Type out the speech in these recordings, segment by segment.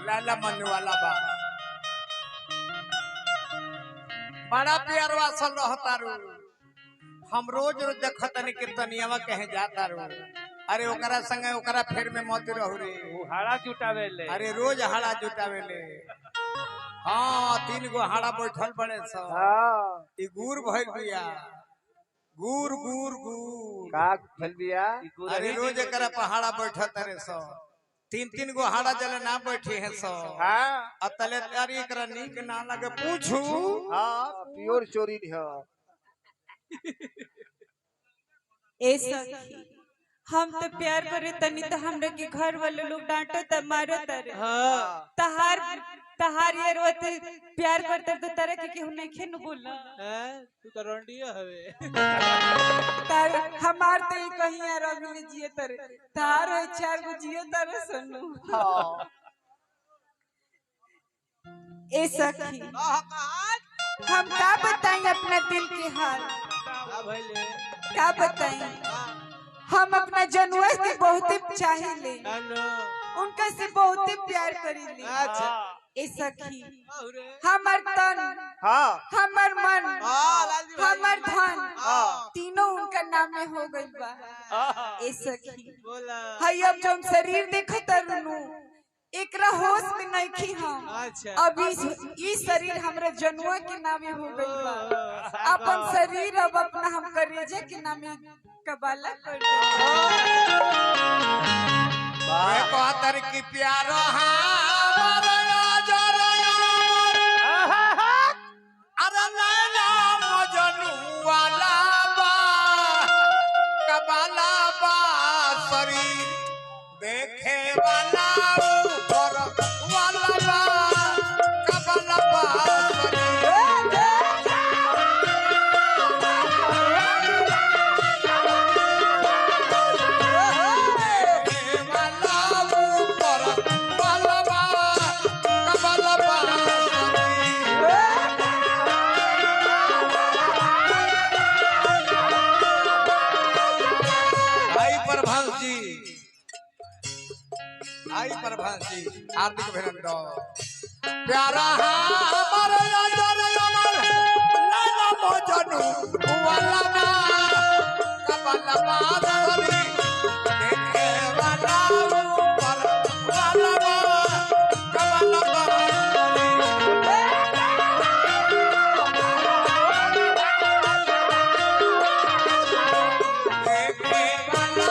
लाला मन वाला बा बड़ा प्यार वासल रहता रू हम रोज रोज देखतनी कीर्तनियावा कहे जाता रू अरे ओकरा संगे ओकरा फेर में मत रहू रे वो हाड़ा जुटावेले अरे रोज हाड़ा जुटावेले हाँ 3 गो हाड़ा बैठल बड़े सो हां ई गुड़ भइल बिया गुड़ गुड़ गुड़ का फल बिया अरे रोज एकरा पहाड़ा बैठत रे सो 3 गो हाड़ा जले ना बैठे हैं सो हां अतले तारी एकरा नीक ना लगे पूछू हां प्योर चोरी ह ए सखी हम तो प्यार करे तनी तो हमरा के घर वाले लोग डांटो त मारो तर तहार तहार यार प्यार करते तो तरह के केहू नहीं खेन बोला तू तो रंडिया हवे तार हमार तो ही कहीं यार अभी जिए तर तार है 4 गो जिए तर सुनो हां ए सखी हम का बताएं अपना दिल के हाल का बताएं हम अपना जनुआ से बहुत चाहिए उनका से बहुत प्यार करीले अच्छा ए सखी हमर तन हां हमर मन हमर धन तीनों उनका नाम में हो गई बा ए सखी बोला हई अब जो हम शरीर देखत रहनु एकरा होश में नहीं खी हम अच्छा अभी ई शरीर हमरा जनुआ के नामे हो गई बा अपन शरीर अब अपना हम करेजे के नामे कबाला कर दे मैं कहतर की प्यार हमारा जरा अरे नैना मजनू वाला बा कबाला बा शरीर देखे वाला ऊपर वाला बा कबाला बा हार्दिक अभिनंदन प्यारा हमारा लाला मजनू वाला बा कबाला बा देखे वाला ऊपर वाला बा कबाला बा देखे वाला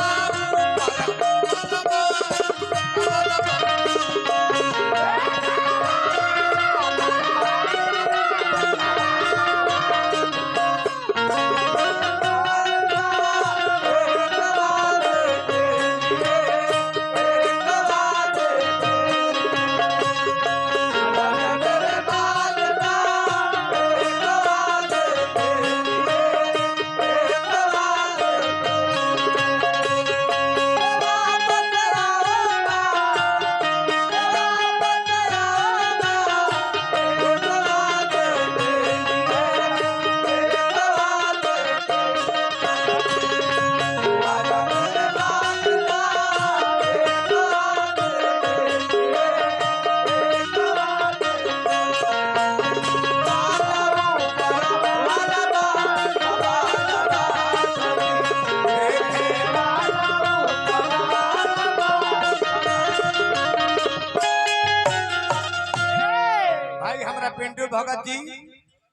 भगत जी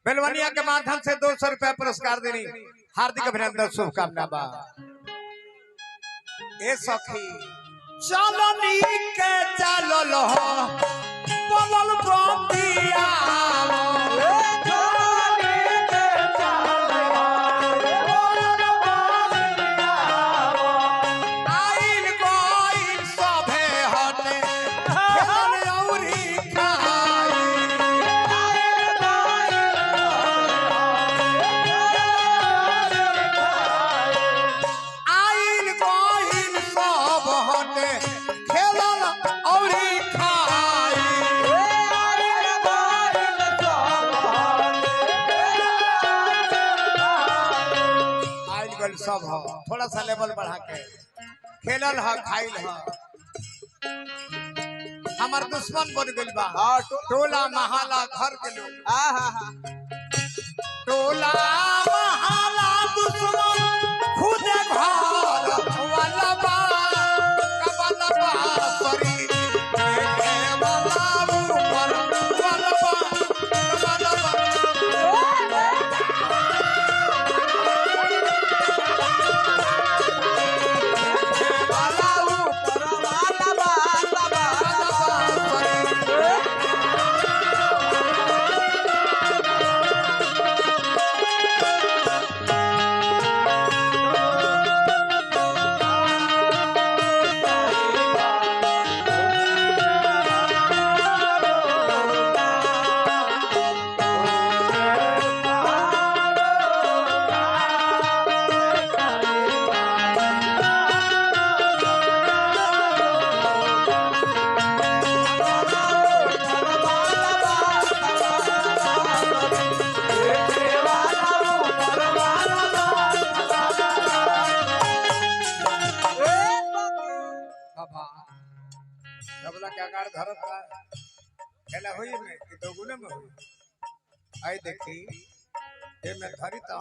बेलवनिया के माध्यम से 200 रुपया पुरस्कार देनी हार्दिक अभिनंदन शुभकामना बा ए सखी चलनी के चलल हो बोलल बंदिया चलनी के चलल हो बोलल बंदिया आइल गइल सभे हटे खेल औरी सब हो थोड़ा सा लेवल बढ़ा के खेलल है खाइल है हमार दुश्मन बन गइल बा हाँ टोला महाला घर के लोग हाँ टोला महाला दुश्मन खुद घर वाला बा कबला बा सरी देखे वाला ऊपर वाला बा कबला बा हुई में कि दोगुने में हुई आई देखी ये मैं धरी तो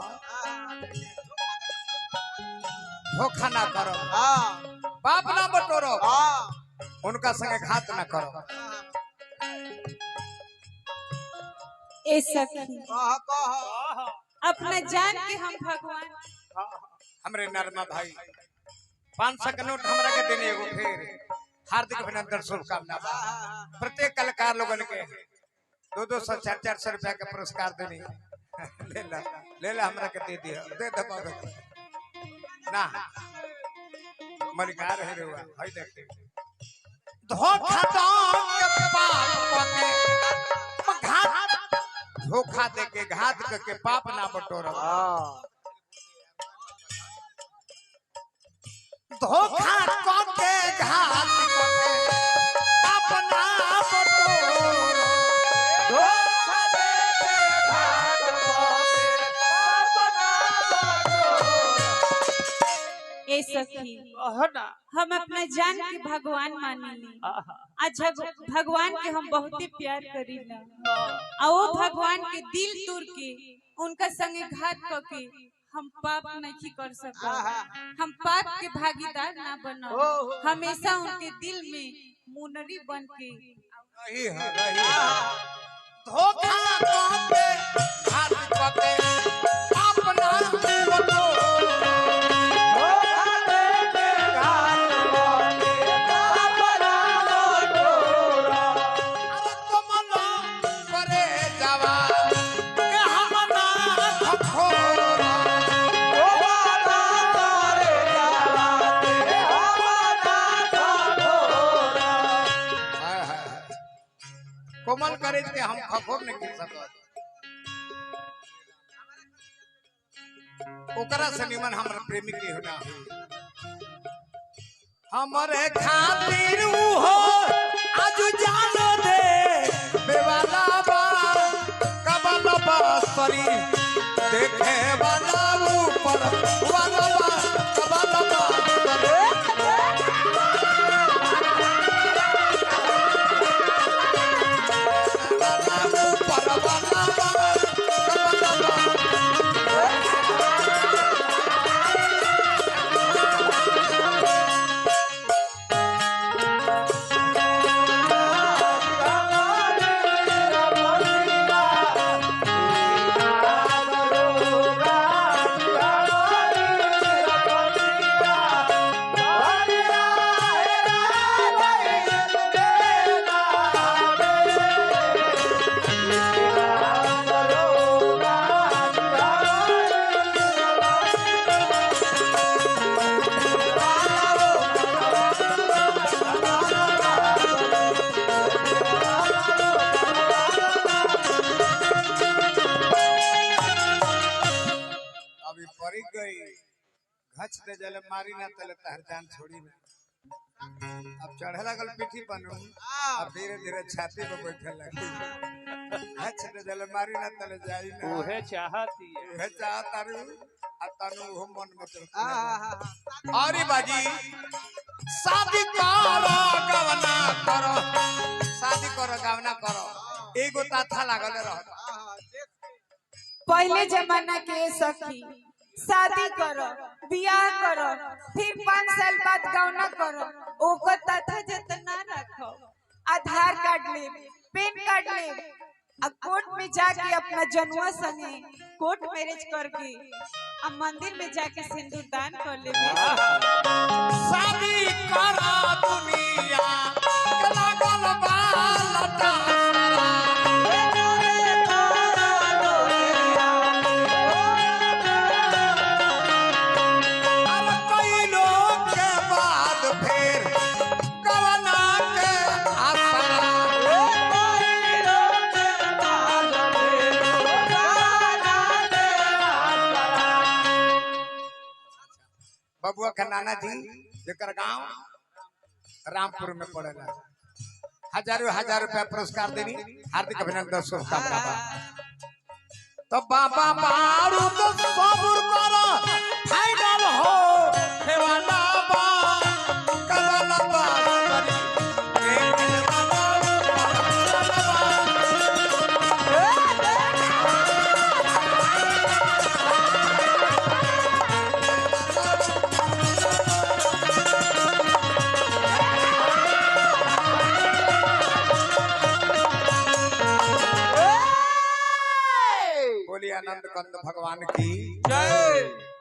धोखा ना करो पाप ना बटोरो उनका संगे घात ना करो ए सखी अपना जान के हम भगवान हमरे नरमा भाई 500 का नोट हमरा के देने एगो फिर हार्दिक अभिनंदन शुभकामना प्रत्येक कलाकार लोगन के 200 400 रुपया के पुरस्कार देनी ले ला हमरा के दे दिया दे दबा ना मलिकार है रे भाई देखते धोखा दो के पाप के घात धोखा दे के घात के पाप ना बटोरो धोखा के घात के पाप ना बटोरो धोखा दे के घात के पाप ना बटोरो ए सखी हम अपना जान के भगवान मानेली अच्छा भगवान के हम बहुत ही प्यार करीला और वो भगवान के दिल तोड़ के उनका संगे घात करके हम पाप नहीं कर सकते हम पाप के भागीदार ना बनो हमेशा उनके दिल में मुनरी बन के धोखा के घात करके पाप ना बटोरो कोमल करे के हम खखोर नहीं कर सकत ओकरा से निमन हमरा प्रेमी के होना हमरे खातिर हो आज जानो दे बेवाला बा कबला बा सरी देखे वाला ऊपर वाला बा कबला बा घच दे जले मारी ना तले तहर जान छोड़ी ना अब चढ़े लगल पीठी बनू अब धीरे धीरे छाती पे बैठे लगी घच दे जले मारी ना तले जाई ना उहे चाहती है उहे चाहतारू आ तनु हो मन में चल अरे बाजी शादी करो गवना करो करो गावना करो एगो ताथा लागल रह पहले जमाना के सखी शादी करो बियाह करो फिर 5 साल बाद गौना करो ओकर तथा जतना रखो आधार कार्ड ले पैन कार्ड ले आ कोर्ट में जाके अपना जनुआ संगे कोर्ट मैरिज करके आ मंदिर में जाके सिंदूर दान कर ले शादी करा दुनिया लागल बालटा बबुआ का नाना जी जेकर गांव रामपुर में पड़ेला हजार रुपया पुरस्कार देनी हार्दिक अभिनंदन शुभकामना तो बाबा बारू तो सबूर करो फाइनल हो हेवाना बा कदला बा आनंद कंद भगवान की जय।